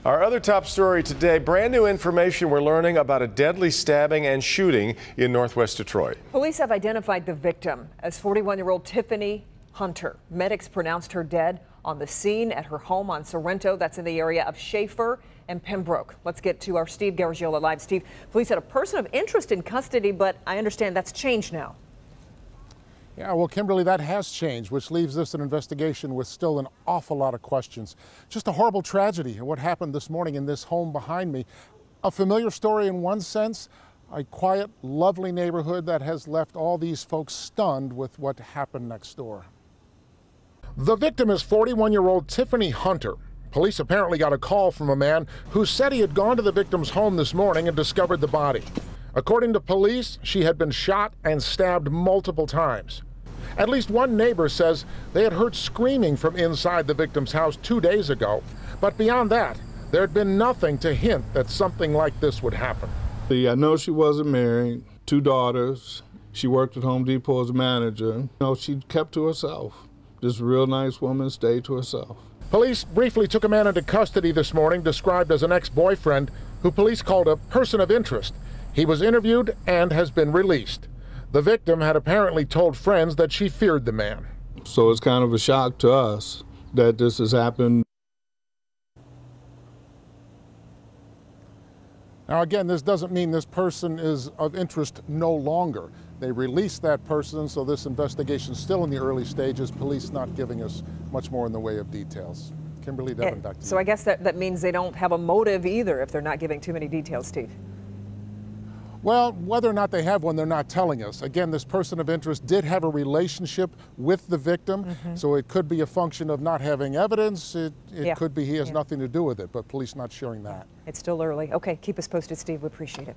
Our other top story today, brand new information we're learning about a deadly stabbing and shooting in Northwest Detroit. Police have identified the victim as 41-year-old Tiffany Hunter. Medics pronounced her dead on the scene at her home on Sorrento. That's in the area of Schaefer and Pembroke. Let's get to our Steve Garagiola live. Steve, police had a person of interest in custody, but I understand that's changed now. Yeah, well, Kimberly, that has changed, which leaves this an investigation with still an awful lot of questions. Just a horrible tragedy, what happened this morning in this home behind me. A familiar story in one sense, a quiet, lovely neighborhood that has left all these folks stunned with what happened next door. The victim is 41-year-old Tiffany Hunter. Police apparently got a call from a man who said he had gone to the victim's home this morning and discovered the body. According to police, she had been shot and stabbed multiple times. At least one neighbor says they had heard screaming from inside the victim's house 2 days ago. But beyond that, there had been nothing to hint that something like this would happen. I know she wasn't married, 2 daughters. She worked at Home Depot as a manager. She kept to herself. This real nice woman stayed to herself. Police briefly took a man into custody this morning, described as an ex-boyfriend, who police called a person of interest. He was interviewed and has been released. The victim had apparently told friends that she feared the man. So it's kind of a shock to us that this has happened. Now again, this doesn't mean this person is of interest no longer. They released that person, so this investigation is still in the early stages. Police not giving us much more in the way of details. Kimberly, Devin, back to you. So I guess that means they don't have a motive either if they're not giving too many details, Steve. Well, whether or not they have one, they're not telling us. Again, this person of interest did have a relationship with the victim, so it could be a function of not having evidence. It could be he has nothing to do with it, but police not sharing that. It's still early. Okay, keep us posted, Steve. We appreciate it.